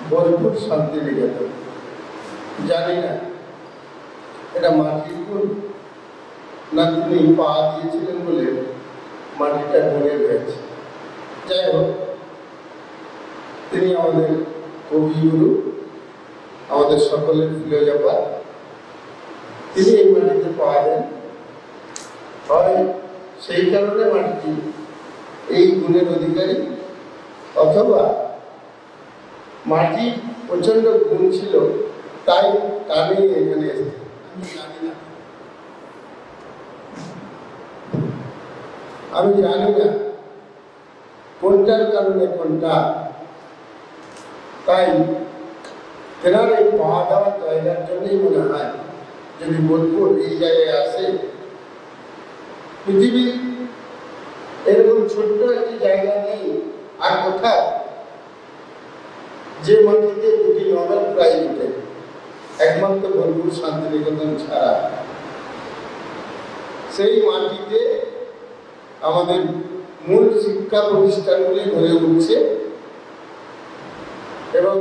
বোলপুর শান্তিনিকেতন। জানি না এটা মাটির গুণ না তিনি পা দিয়েছিলেন বলে মাটিটা ধরে রয়েছে। যাই হোক, তিনি আমাদের কবিগুরু, আমাদের সকলের ফিলোজফার। তিনি এই মাটিতে পাওয়া দেন, হয় সেই কারণে মাটিটি এই গুণের অধিকারী, অথবা মাটির প্রচন্ড গুণ ছিল তাই টানেই এখানে এসেছে। আমি জানি না কোনটার কারণে কোনটা, তাই তেনার এই পাওয়া দেওয়ার জায়গার জন্যই মনে হয় যদি বোলপুর এই জায়গায় আসে, পৃথিবীর এরকম ছোট্ট একটি জায়গা নেই আর কোথাও যে মাটিতে দুটি নোবেল প্রাইজ উঠে, একমাত্র বোলপুর শান্তিনিকেতন ছাড়া। সেই মাটিতে আমাদের মূল শিক্ষা প্রতিষ্ঠানগুলি গড়ে উঠছে এবং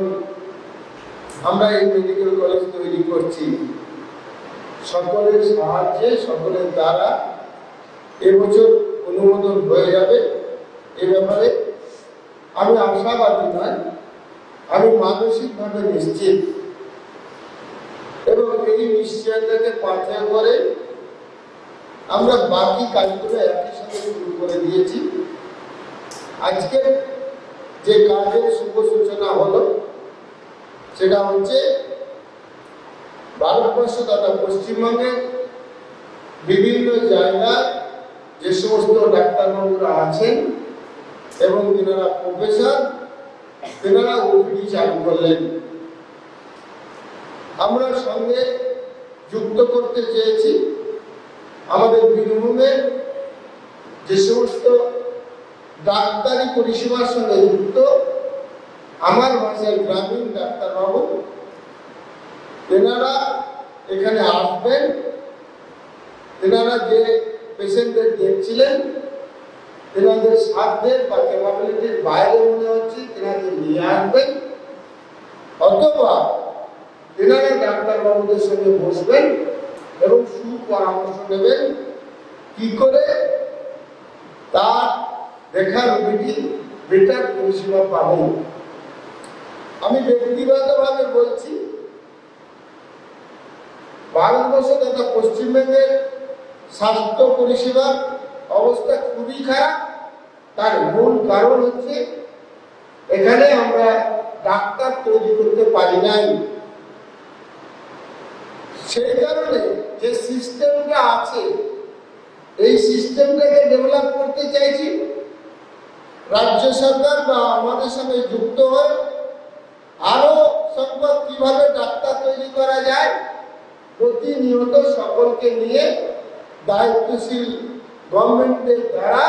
আমরা এই মেডিকেল কলেজ তৈরি করছি সকলের সাহায্যে, সকলের দ্বারা। এবছর অনুমোদন হয়ে যাবে। এ ব্যাপারে আমি আশাবাদী নয়, আমি মানসিকভাবে নিশ্চিত, এবং এই নিশ্চয়তাকে পাথেয় করে আমরা বাকি কাজগুলো একই সাথে শুরু করে দিয়েছি। আজকে যে কাজের শুভ সূচনা হলো সেটা হচ্ছে ভারতবর্ষ তথা পশ্চিমবঙ্গের বিভিন্ন জায়গায় যে সমস্ত ডাক্তারবাবুরা আছেন এবং তেনারা প্রফেসর, তেনারা ওপিডি চালু করলেন। আমরা সঙ্গে যুক্ত করতে চেয়েছি আমাদের বীরভূমের যে সমস্ত ডাক্তারি পরিষেবার সঙ্গে যুক্ত আমার ভাষায় গ্রামীণ ডাক্তারবাবু, তেনারা এখানে আসবেন। তেনারা যে পেশেন্টদের দেখছিলেন তেনাদের সাধ্যের বা ক্যাপাবিলিটির বাইরে মনে হচ্ছে, তেনাদের নিয়ে আসবেন, অথবা তেনারা ডাক্তারবাবুদের সঙ্গে বসবেন এবং সুপরামর্শ নেবেন কি করে তার দেখা রোগীটি বেটার পরিষেবা পাবেন। আমি ব্যক্তিগতভাবে বলছি, ভারতবর্ষ তথা পশ্চিমবঙ্গের স্বাস্থ্য পরিষেবার অবস্থা খুবই খারাপ। তার মূল কারণ হচ্ছে এখানে আমরা ডাক্তার তৈরি করতে পারি নাই। সেই কারণে যে সিস্টেমটা আছে এই সিস্টেমটাকে ডেভেলপ করতে চাইছি। রাজ্য সরকার বা আমাদের সঙ্গে যুক্ত হয়ে আরো সংখ্যক কিভাবে ডাক্তার তৈরি করা যায় প্রতিনিয়ত সকলকে নিয়ে দায়িত্বশীল গভর্নমেন্টের দ্বারা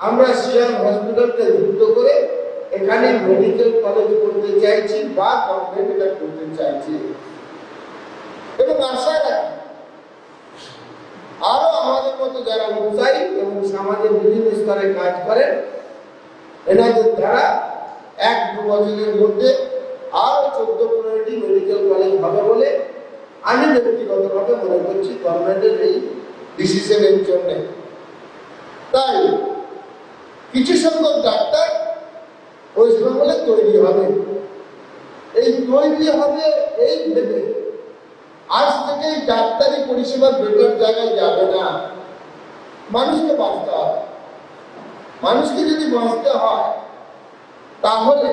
আমরা সিএম হসপিটালকে যুক্ত করে এখানে মেডিকেল কলেজ করতে চাইছি বা গভর্নমেন্ট এটা করতে চাইছি, এবং আশা রাখি আরো আমাদের মতো যারা উৎসাহী এবং সমাজের বিভিন্ন স্তরে কাজ করেন এনাদের দ্বারা 1-2 বছরের মধ্যে আরো 14-15টি মেডিকেল কলেজ হবে বলে আমি ব্যক্তিগতভাবে মনে করছি গভর্নমেন্টের এই ডিসিশনের জন্য। তাই কিছু সংখ্যক ডাক্তার ওয়েস্ট বেঙ্গলে তৈরি হবে। এই তৈরি হবে এই ভেবে আজ থেকে ডাক্তারি পরিষেবা বেটার জায়গায় যাবে না। মানুষকে বাঁচতে হবে। মানুষকে যদি বাঁচতে হয় তাহলে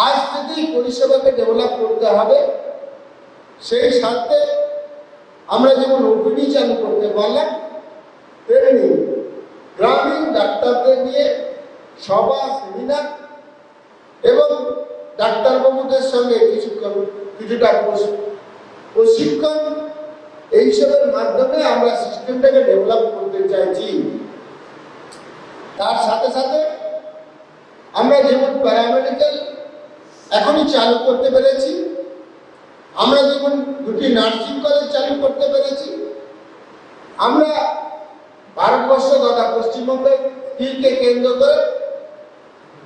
আজ থেকেই পরিষেবাকে ডেভেলপ করতে হবে। সেই সাথে আমরা যেমন ওপিডি চালু করতে পারলাম, তেমনি গ্রামীণ ডাক্তারদের নিয়ে সভা, সেমিনার এবং ডাক্তারবাবুদের সঙ্গে কিছুটা প্রশিক্ষণ এইসবের মাধ্যমে আমরা সিস্টেমটাকে ডেভেলপ করতে চাইছি। তার সাথে সাথে আমরা যেমন প্যারামেডিক্যাল এখনই চালু করতে পেরেছি, আমরা যেমন 2টি নার্সিং কলেজ চালু করতে পেরেছি, আমরা ভারতবর্ষ তথা পশ্চিমবঙ্গের স্কিলকে কেন্দ্র করে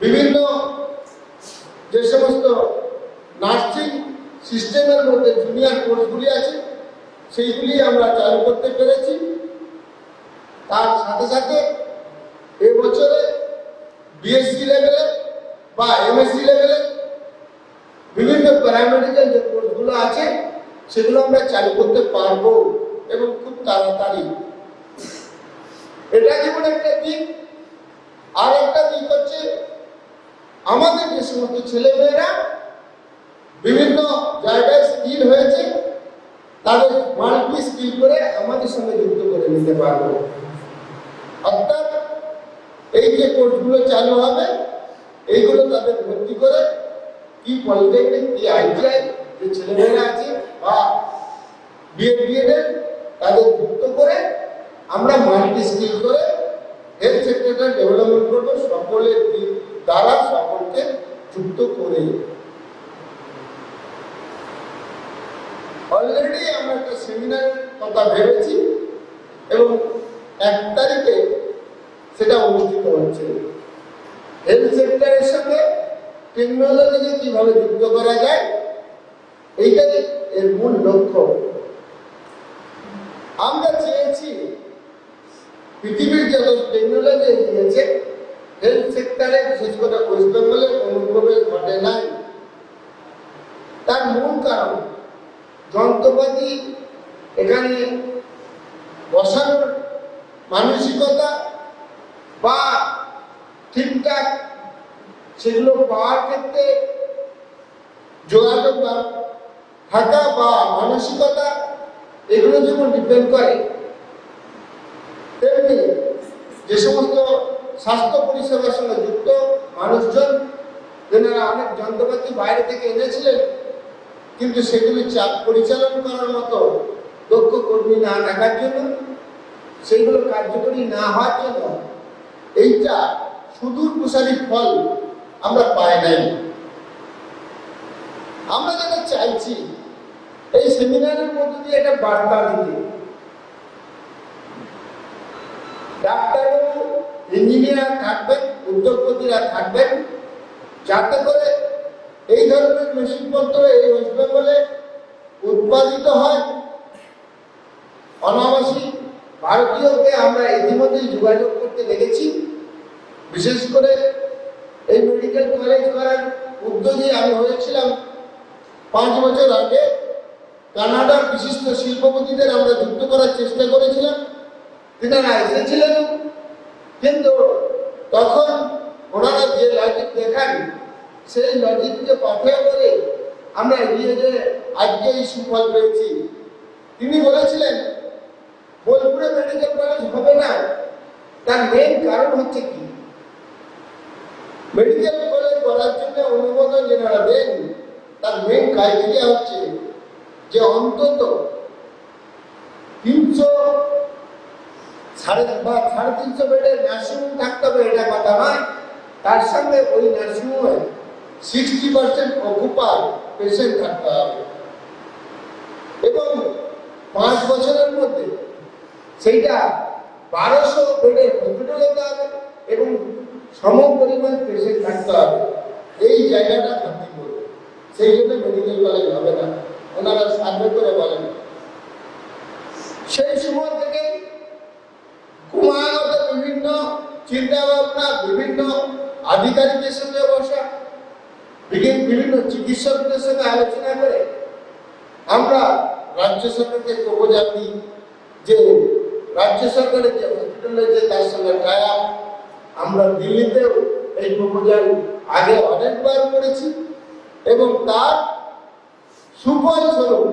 বিভিন্ন যে সমস্ত সিস্টেমের মধ্যে জুনিয়র কোর্সগুলি আছে সেইগুলি আমরা চালু করতে পেরেছি। তার সাথে সাথে এবছরে বিএসসি লেভেলে বা এমএসসি লেভেলে বিভিন্ন প্যারামেডিক্যাল যে কোর্সগুলো আছে সেগুলো আমরা চালু করতে পারবো এবং খুব তাড়াতাড়ি। এটা যেমন একটা দিক। আর একটা দিক হচ্ছে আমাদের যে সমস্ত ছেলেমেয়েরা বিভিন্ন জায়গায় স্কিল হয়েছে তাদের মাল্টি স্কিল করে আমাদের সঙ্গে যুক্ত করে নিতে পারবো। অর্থাৎ এই যে কোর্সগুলো চালু হবে এইগুলো তাদের ভর্তি করে কি পলিটেকনিক কি আইটিআই যে ছেলেমেয়েরা আছে বা বিএড তাদের যুক্ত করে আমরা মাল্টি স্কিল করে হেলথ সেক্টরটা ডেভেলপমেন্ট করবো, সকলের দ্বারা সকলকে যুক্ত করে। অলরেডি আমরা একটা সেমিনারের কথা ভেবেছি এবং 1 তারিখে সেটা অনুষ্ঠিত হচ্ছে। হেলথ সেক্টরের সঙ্গে টেকনোলজিকে কিভাবে যুক্ত করা যায় এইটাই এর মূল লক্ষ্য। আমরা চেয়েছি পৃথিবীর যত টেকনোলজি এগিয়েছে হেলথ সেক্টরে বিশেষ করে ওয়েস্ট বেঙ্গলে অনুপ্রবেশ ঘটে নাই। তার মূল কারণ যন্ত্রপাতি এখানে বসানোর মানসিকতা বা ঠিকঠাক সেগুলো পাওয়ার ক্ষেত্রে যোগাযোগ থাকা বা মানসিকতা এগুলো যেমন ডিপেন্ড করে, তেমনি যে সমস্ত স্বাস্থ্য পরিষেবার সঙ্গে যুক্ত মানুষজন যারা অনেক যন্ত্রপাতি বাইরে থেকে এনেছিলেন কিন্তু সেগুলি পরিচালন করার মতো দক্ষ কর্মী না থাকার জন্য, সেইগুলো কার্যকরী না হওয়ার জন্য এইটা সুদূর প্রসারী ফল আমরা পাই নাই। আমরা যেটা চাইছি এই সেমিনারের মধ্য দিয়ে একটা বার্তা দিতে, ডাক্তারবাবু ইঞ্জিনিয়ার থাকবেন, উদ্যোগপতিরা থাকবেন, যাতে করে এই ধরনের মেশিনপত্র এই ওয়েস্ট বেঙ্গলে উৎপাদিত হয়। অনাবাসী ভারতীয়কে আমরা ইতিমধ্যেই যোগাযোগ করতে লেগেছি। বিশেষ করে এই মেডিকেল কলেজ করার উদ্যোগী আমি হয়েছিলাম 5 বছর আগে। কানাডার বিশিষ্ট শিল্পপতিদের আমরা যুক্ত করার চেষ্টা করেছিলাম, তিনারা এসেছিলেন, কিন্তু তখন ওনারা যে লজিক দেখান সেই লজিককে পাথেয় করে আমরা এগিয়ে যে আজকে এই সুফল পেয়েছি। তিনি বলেছিলেন বোলপুরে মেডিকেল কলেজ হবে না, তার মেন কারণ হচ্ছে কি, মেডিকেল কলেজ করার জন্য অনুমোদন যেনারা দেন তার মেন ক্রাইটেরিয়া হচ্ছে যে অন্তত 300-350 বেডের নার্সিংহোম থাকতে হবে, এটা কথা নয়। তার সঙ্গে ওই নার্সিংহোমে 60% অকুপার পেশেন্ট থাকতে হবে এবং 5 বছরের মধ্যে সেইটা 1200 বেডের হসপিটাল হতে হবে এবং সম পরিমাণ পেশেন্ট থাকতে হবে। এই জায়গাটা থাকতে করবে, সেই জন্য মেডিকেল কলেজ হবে না, ওনারা সার্ভে করে বলেন। সেই সময় থেকে ক্রমাগত বিভিন্ন চিন্তা ভাবনা, বিভিন্ন আধিকারিকের সঙ্গে বসা, বিভিন্ন চিকিৎসকদের সঙ্গে আলোচনা করে আমরা রাজ্য সরকারকে প্রপোজাল দিই যে রাজ্য সরকারের যে হসপিটাল রয়েছে তার সঙ্গে টাই-আপ। আমরা দিল্লিতেও এই প্রপোজাল আগে অনেকবার করেছি এবং তার সুফল স্বরূপ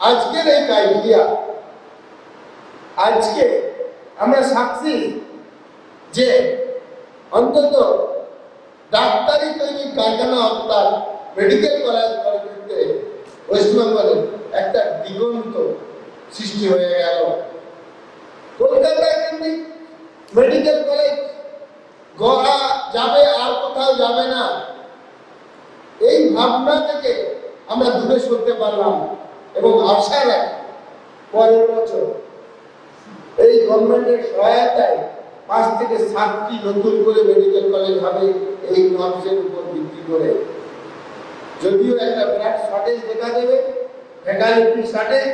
আজকের এই ক্রাইটেরিয়া। আজকে আমরা সাক্ষী যে অন্তত ডাক্তারি তৈরি কারখানা অর্থাৎ মেডিকেল কলেজ ক্ষেত্রে ওয়েস্ট বেঙ্গলে একটা দিগন্ত সৃষ্টি হয়ে গেল। কলকাতায় কিন্তু মেডিকেল কলেজ গড়া যাবে, আর কোথাও যাবে না, এই ভাবনা থেকে আমরা দূরে সরতে পারলাম এবং আশা রাখি পরের বছর এই গভর্নমেন্টের সহায়তায় 5 থেকে 7টি নতুন করে মেডিকেল কলেজ হবে এই নর্মসের উপর ভিত্তি করে। যদিও একটা বিরাট শর্টেজ দেখা দেবে, ফ্যাকাল্টি শর্টেজ।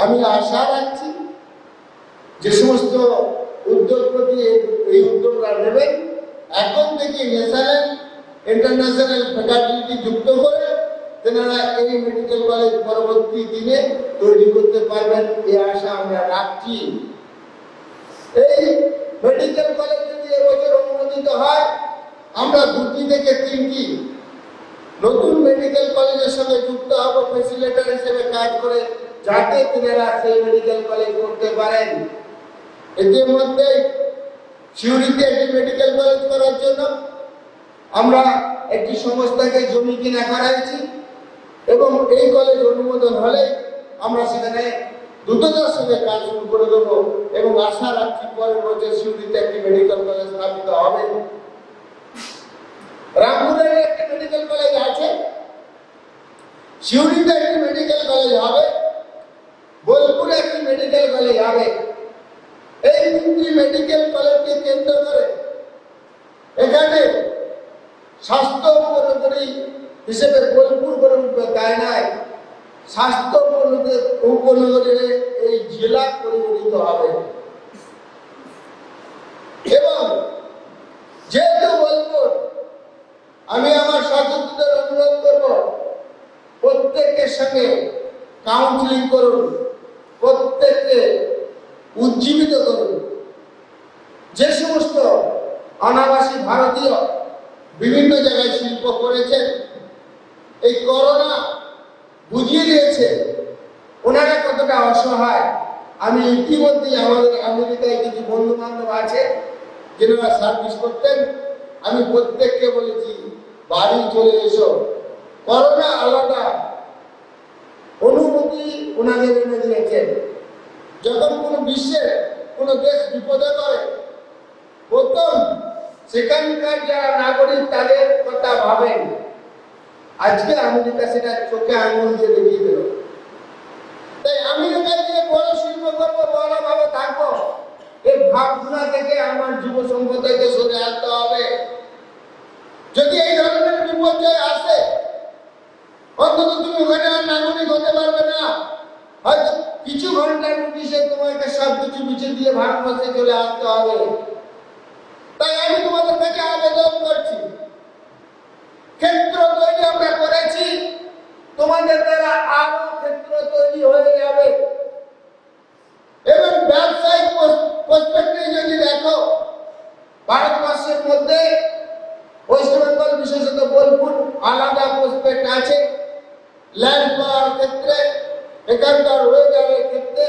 আমি আশা রাখছি যে সমস্ত উদ্যোগপতি এই উদ্যোগটা নেবেন, এখন থেকে ন্যাশনাল ইন্টারন্যাশনাল ফ্যাকাল্টি যুক্ত করে তেনারা এই মেডিকেল কলেজ পরবর্তী দিনে তৈরি করতে পারবেন, এই আশা আমরা রাখছি। এই মেডিকেল কলেজ যদি এবছর অনুমোদিত হয়, আমরা 2টি থেকে 3টি নতুন মেডিকেল কলেজের সঙ্গে যুক্ত হব ফ্যাসিলিটেটর হিসেবে কাজ করে, যাতে তিনারা সেই মেডিকেল কলেজ করতে পারেন। ইতিমধ্যে সিউড়িতে একটি মেডিকেল কলেজ করার জন্য আমরা একটি সংস্থাকে জমি কিনা করাইছি এবং এই কলেজ অনুমোদন হলে আমরা সেখানে দ্রুততার সঙ্গে কাজ শুরু করে দেব এবং আশা রাখছি পরের বছর সিউড়িতে একটি মেডিকেল কলেজ স্থাপিত হবে। রামপুরে একটি মেডিকেল কলেজ আছে, সিউড়িতে একটি মেডিকেল কলেজ হবে, বোলপুরে একটি মেডিকেল কলেজ হবে। এই 3টি মেডিকেল কলেজকে কেন্দ্র করে এখানে স্বাস্থ্য উপনগরী হিসেবে বোলপুর গড়ে উঠবে, তাই নয়, স্বাস্থ্য উপনগরীর এই জেলা পরিগণিত হবে। এবং যেহেতু বোলপুর, আমি আমার সচেতনদের অনুরোধ করব, প্রত্যেকের সঙ্গে কাউন্সিলিং করুন, প্রত্যেককে উজ্জীবিত করুন। যে সমস্ত অনাবাসী ভারতীয় বিভিন্ন জায়গায় শিল্প করেছেন, এই করোনা বুঝিয়ে দিয়েছে ওনারা কতটা অসহায়। আমি ইতিমধ্যেই আমাদের আমেরিকায় কিছু বন্ধু বান্ধব আছে যারা সার্ভিস করতেন, আমি প্রত্যেককে বলেছি বাড়ি চলে এসো। করোনা আলাদা অনুভূতি ওনাদের এনে দিয়েছেন। যখন কোনো বিশ্বের কোনো দেশ বিপদে পড়ে, প্রথম সেখানকার যারা নাগরিক তাদের কথা ভাবেন। আজকে আমেরিকা সেটা চোখে আঙুল দিয়ে দেখিয়ে দিল। তাই আমেরিকায় যে বড় শিল্প করবো, বড়ভাবে থাকবো, এই ভাবনা থেকে আমার যুব সম্প্রদায়কে সরে আসতে হবে। যদি এই ধরনের বিপর্যয় আসে, অন্তত তুমি ওখানে আর নাগরিক হতে পারবে না। হয়তো কিছু ঘন্টার নোটিশে তোমাকে সবকিছু পিছিয়ে দিয়ে ভারতবর্ষে চলে আসতে হবে। তাই আমি তোমাদের কাছে আবেদন করছি, ক্ষেত্র তৈরি আমরা করেছি, তোমাদের দ্বারা আরো ক্ষেত্র তৈরি হয়ে যাবে। এবং ব্যবসায়িক পার্সপেক্টিভ যদি দেখো, ভারতবর্ষের মধ্যে ওয়েস্ট বেঙ্গল বিশেষত বোলপুর আলাদা প্রসপেক্ট আছে, ল্যান্ড পাওয়ার ক্ষেত্রে, এখানকার ওয়েদারের ক্ষেত্রে,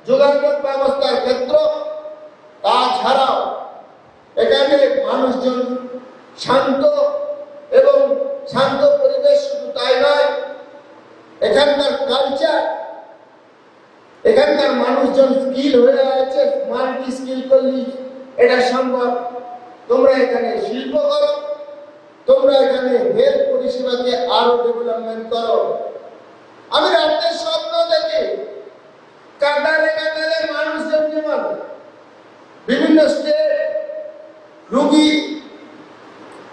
যোগাযোগ ব্যবস্থার ক্ষেত্র। তাছাড়াও এখানে মানুষজন শান্ত এবং শান্ত পরিবেশ, শুধু তাই নয়, এখানকার কালচার, এখানকার মানুষজন স্কিল হয়ে আছে। মাল্টি স্কিল করলে এটা সম্ভব। তোমরা এখানে শিল্প করো, তোমরা এখানে হেলথ পরিষেবাকে আরো ডেভেলপমেন্ট করো। আমি রাজ্যের স্বপ্ন দেখি, কাতারে কাতারে মানুষজন যেমন বিভিন্ন স্টেট রোগী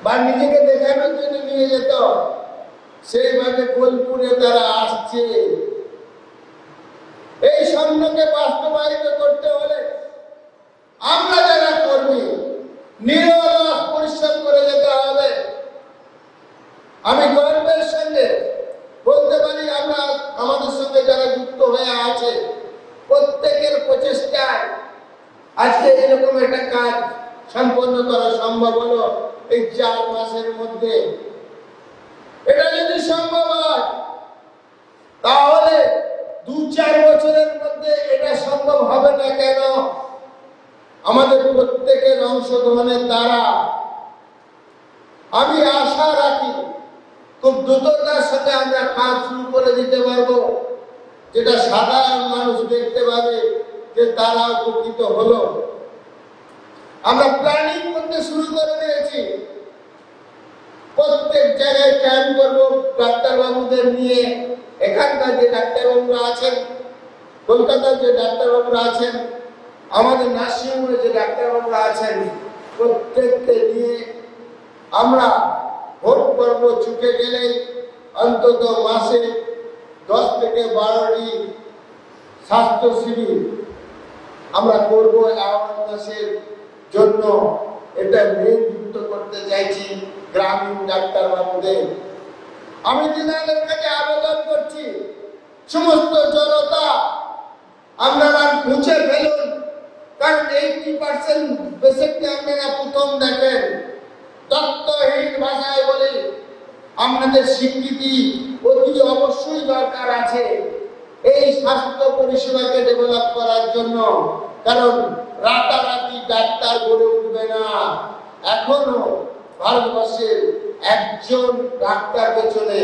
বা নিজেকে দেখানোর জন্য নিয়ে যেত, সেইভাবে বোলপুরে তারা আসছে। এই স্বপ্নকে বাস্তবায়িত করতে হলে আমরা যারা কর্মী নিরলস পরিশ্রম করে যেতে হবে। আমি গর্বের সঙ্গে বলতে পারি, আমরা আমাদের সঙ্গে যারা যুক্ত হয়ে আছে প্রত্যেকের প্রচেষ্টায় আজকে এরকম একটা কাজ সম্পন্ন করা সম্ভব হলো এই 4 মাসের মধ্যে। এটা যদি সম্ভব হয়, তাহলে 2-4 বছরের মধ্যে এটা সম্ভব হবে না কেন? আমাদের প্রত্যেকের অংশগ্রহণের দ্বারা। আমি আশা রাখি খুব দ্রুততার সাথে আমরা কাজ শুরু করে দিতে পারবো, যেটা সাধারণ মানুষ দেখতে পাবে যে তারা উপকৃত হলো। আমরা প্ল্যানিং করতে শুরু করে দিয়েছি, প্রত্যেক জায়গায় ক্যাম্প করবো ডাক্তারবাবুদের নিয়ে। এখানকার যে ডাক্তারবাবুরা আছেন, কলকাতার যে ডাক্তারবাবুরা আছেন, আমাদের নার্সিংহোমে যে ডাক্তারবাবুরা আছেন, প্রত্যেককে নিয়ে আমরা ভোট পর্ব চুকে গেলেই অন্তত মাসে 10 থেকে 12টি স্বাস্থ্য শিবির আমরা করব। অ্যাওয়ারনেসের জন্য এটা যুক্ত করতে চাইছি গ্রামীণ ডাক্তারবাবুদের। আমি দিনাজপুরের কাছে আবেদন করছি, সমস্ত জনতা আপনারা মুছে ফেলুন, কারণ 80% পেশেন্টকে আপনারা প্রথম দেখেন। তত্ত্বহীন ভাষায় বলি, আপনাদের স্বীকৃতি অতি অবশ্যই দরকার আছে এই স্বাস্থ্য পরিষেবাকে ডেভেলপ করার জন্য, কারণ রাতারাতি ডাক্তার গড়ে উঠবে না। এখনো ভারতবর্ষের একজন ডাক্তার পেছনে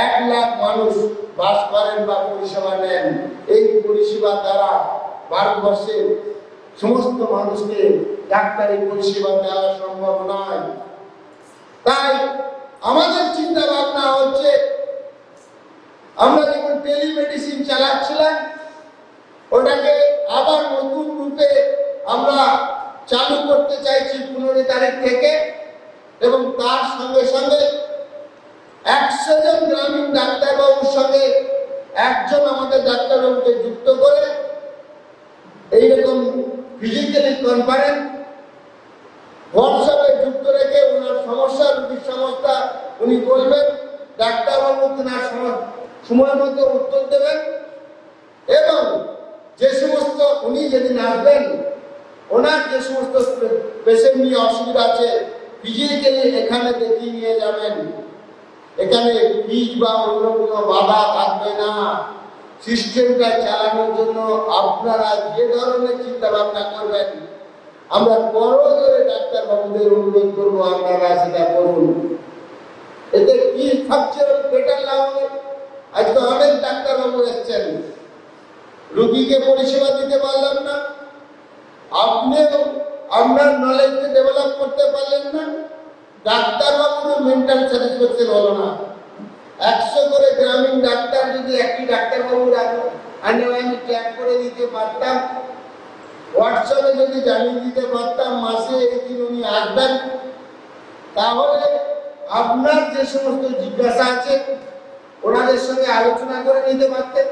1 লাখ মানুষ বাস করেন বা পরিষেবা নেন। এই পরিষেবা দ্বারা ভারতবর্ষের সমস্ত মানুষকে ডাক্তারি পরিষেবা দেওয়া সম্ভব নয়। তাই আমাদের চিন্তা ভাবনা হচ্ছে, আমরা যখন টেলিমেডিসিন চালাচ্ছিলাম ওটাকে আবার নতুন রূপে আমরা চালু করতে চাইছি 15 তারিখ থেকে, এবং তার সঙ্গে সঙ্গে 100 জন গ্রামীণ ডাক্তারবাবুর সঙ্গে একজন আমাদের ডাক্তারবাবুকে যুক্ত করে এইরকম ফিজিক্যালি কনফারেন্স হোয়াটসঅ্যাপে যুক্ত রেখে ওনার সমস্যা, রোগীর সমস্যা উনি বলবেন, ডাক্তারবাবু ওনার সময় মতো উত্তর দেবেন, এবং যে সমস্ত উনি যেদিন আসবেন ওনার যে সমস্ত পেশেন্ট নিয়ে অসুবিধা আছে ফিজিক্যালি এখানে দেখিয়ে নিয়ে যাবেন। এখানে ফিজ বা অন্য কোনো বাধা থাকবে না। সিস্টেমটা চালানোর জন্য আপনারা যে ধরনের চিন্তা ভাবনা করবেন, আমরা বড় করে ডাক্তারবাবুদের অনুরোধ করবো আপনারা সেটা করুন। এতে কি সবচেয়ে বেটার লাভ হবে, আজকে অনেক ডাক্তারবাবু এসছেন, রোগীকে পরিষেবা দিতে পারলাম না, আপনিও আপনার নলেজকে ডেভেলপ করতে পারলেন না, ডাক্তারবাবুরও মেন্টাল স্যাটিসফ্যাকশন হলো না। 100 করে গ্রামীণ ডাক্তার যদি একটি ডাক্তারবাবু আমি ট্র্যাক করে দিতে পারতাম, হোয়াটসঅ্যাপে যদি জানিয়ে দিতে পারতাম মাসে একদিন উনি আসবেন, তাহলে আপনার যে সমস্ত জিজ্ঞাসা আছে ওনাদের সঙ্গে আলোচনা করে নিতে পারতেন।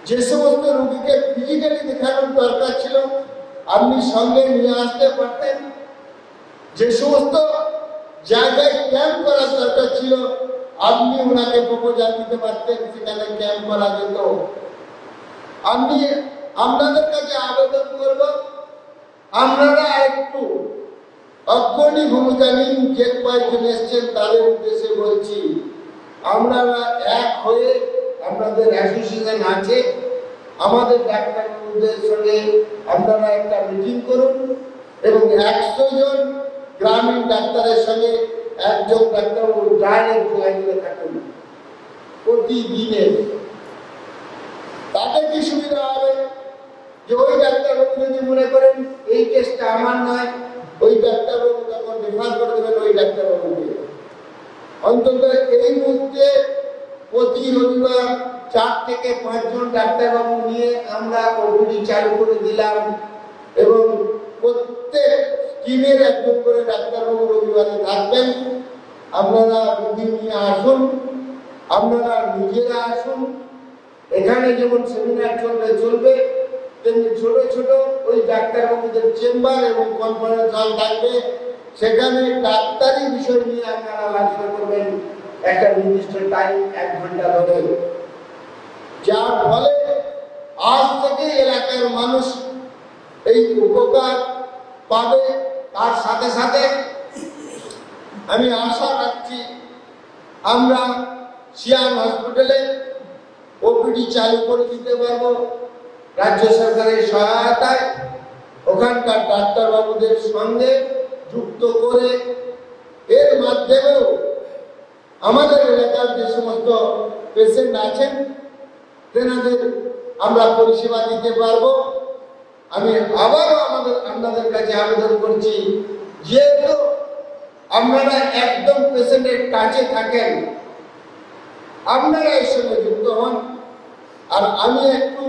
যে সমস্ত রোগীকে ফিজিক্যালি দেখানোর দরকার ছিল আপনি সঙ্গে নিয়ে আসতে পারতেন। যে সমস্ত জায়গায় ক্যাম্প করার দরকার ছিল আপনি ওনাকে প্রপোজাল দিতে পারতেন, সেখানে ক্যাম্প করা যেত। আমি আপনাদের কাছে আবেদন করব, আপনারা একটু অগ্রণী ভূমিকা নিন। যে কয়েকজন এসছেন তাদের উদ্দেশ্যে বলছি, আপনারা এক হয়ে, আপনাদের অ্যাসোসিয়েশন আছে, আমাদের ডাক্তারবাবুদের সঙ্গে আপনারা একটা মিটিং করুন এবং 100 জন গ্রামীণ ডাক্তারের সঙ্গে একজন ডাক্তারবাবু ডাইরেক্ট লাইনে থাকুন প্রতিদিনে। তাতে কি সুবিধা হবে যে ওই ডাক্তারবাবু যদি মনে করেন এই কেসটা আমার নয়, ওই ডাক্তারবাবু তখন রেফার করে দেবেন ওই ডাক্তারবাবুকে। অন্তত এই মুহূর্তে প্রতি রবিবার 4 থেকে 5 জন ডাক্তারবাবু নিয়ে আমরা ওপিডি চালু করে দিলাম, এবং প্রত্যেক টিমের একজন করে ডাক্তারবাবু রবিবারে থাকবেন। আপনারা রোগী নিয়ে আসুন, আপনারা নিজেরা আসুন। এখানে যেমন সেমিনার চলবে তেমনি ছোট ছোট ওই ডাক্তারবাবুদের চেম্বার এবং কনফারেন্স হল থাকবে, সেখানে ডাক্তারি বিষয় নিয়ে আপনারা আলোচনা করবেন একটা নির্দিষ্ট টাইম, 1 ঘন্টা ধরে। যার ফলে আজ থেকে এলাকার মানুষ এই উপকার পাবে। তার সাথে সাথে আমি আশা রাখছি আমরা সিয়াম হসপিটালে ওপিডি চালু করে দিতে পারবো রাজ্য সরকারের সহায়তায়। ওখানকার ডাক্তারবাবুদের সঙ্গে যুক্ত করে এর মাধ্যমেও আমাদের এলাকার যে সমস্ত পেশেন্ট আছেন তেনাদের আমরা পরিষেবা দিতে পারবো। আমি আবারও আপনাদের কাছে আবেদন করছি, যেহেতু আপনারা একদম পেশেন্টের কাছে থাকেন, আপনারা এর সঙ্গে যুক্ত হন। আর আমি একটু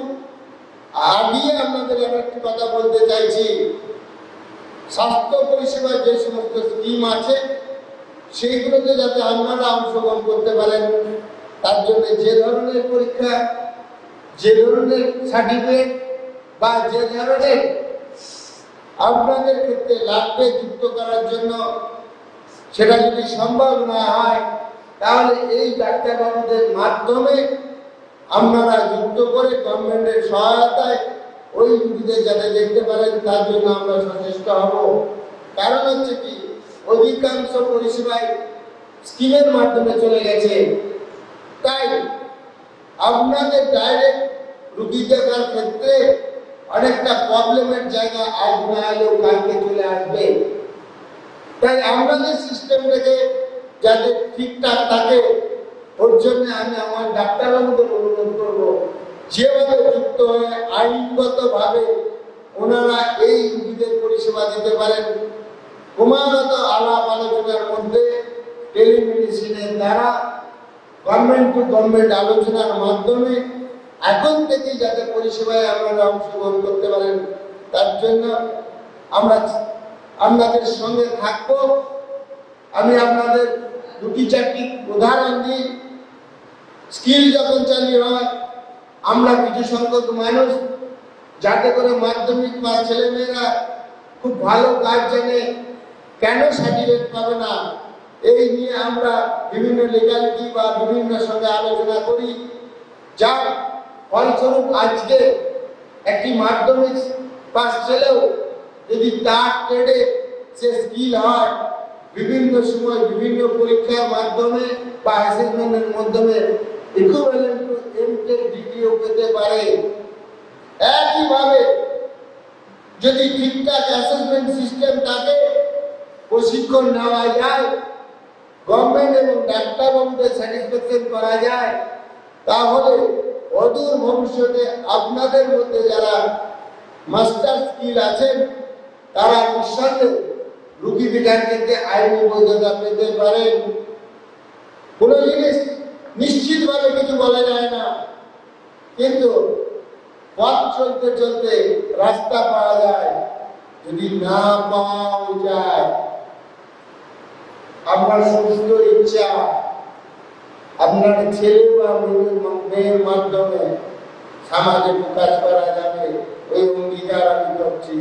আগিয়ে আপনাদের একটি কথা বলতে চাইছি, স্বাস্থ্য পরিষেবার যে সমস্ত স্কিম আছে সেইগুলোতে যাতে আপনারা অংশগ্রহণ করতে পারেন, তার জন্য যে ধরনের পরীক্ষা, যে ধরনের সার্টিফিকেট বা যে ধরনের আপনাদের ক্ষেত্রে লাগবে যুক্ত করার জন্য, সেটা যদি সম্ভব না হয় তাহলে এই ডাক্তারবাবুদের মাধ্যমে আপনারা যুক্ত করে গভর্নমেন্টের সহায়তায় ওই রুগীদের যাতে দেখতে পারেন তার জন্য আমরা সচেষ্ট হব। কারণ হচ্ছে কি, অধিকাংশ পরিষেবায় স্কিমের মাধ্যমে চলে গেছে, তাই আপনাদের ডাইরেক্ট রুগী দেখার ক্ষেত্রে অনেকটা প্রবলেমের জায়গা আজ না এলেও কালকে চলে আসবে। তাই আমাদের সিস্টেমটাকে যাতে ঠিকঠাক থাকে, ওর জন্য আমি আমার ডাক্তারবাবুদের অনুরোধ করবো যেভাবে যুক্ত হয়ে আইনগতভাবে ওনারা এই রুগীদের পরিষেবা দিতে পারেন। ক্রমাগত আলাপ আলোচনার মধ্যে টেলিমেডিসিনের দ্বারা গভর্নমেন্ট টু গভর্নমেন্ট আলোচনার মাধ্যমে এখন থেকেই যাতে পরিষেবায় আপনারা অংশগ্রহণ করতে পারেন, তার জন্য আমরা আপনাদের সঙ্গে থাকবো। আমি আপনাদের দুটি চারটি উদাহরণ দিই। স্কিল যখন চালু হয়, আমরা কিছু সংখ্যক মানুষ যাতে করে মাধ্যমিক পাস ছেলেমেয়েরা খুব ভালো কাজ জানে, কেন সার্টিফিকেট পাবে না, এই নিয়ে আমরা বিভিন্ন লিগালিটি বা বিভিন্ন সঙ্গে আলোচনা করি। যার ফলস্বরূপ আজকে একটি মাধ্যমিক পাস ছেলেও যদি তার ট্রেডে সে স্কিল হয়, বিভিন্ন সময় বিভিন্ন পরীক্ষার মাধ্যমে বা অ্যাসেসমেন্টের মাধ্যমে ইকুইভ্যালেন্ট টু এমটেক ডিগ্রিও পেতে পারে। একইভাবে যদি ঠিকঠাক অ্যাসেসমেন্ট সিস্টেম থাকে, প্রশিক্ষণ নেওয়া যায়, গভর্নমেন্ট এবং ডাক্তারবাবুদের স্যাটিসফ্যাকশন করা যায়, তাহলে অদূর ভবিষ্যতে আপনাদের মধ্যে যারা মাস্টার স্কিল আছেন তারা নিঃসন্দেহে রুগী দেখার ক্ষেত্রে আইনি বৈধতা পেতে পারেন। কোনো জিনিস নিশ্চিতভাবে কিছু বলা যায় না, কিন্তু পথ চলতে চলতে রাস্তা পাওয়া যায়। যদি না পাওয়া যায়, আপনার সুস্থ ইচ্ছা আপনার ছেলে বা মেয়ের মাধ্যমে সমাজে প্রকাশ করা যাবে, ওই অঙ্গীকার আমি করছি।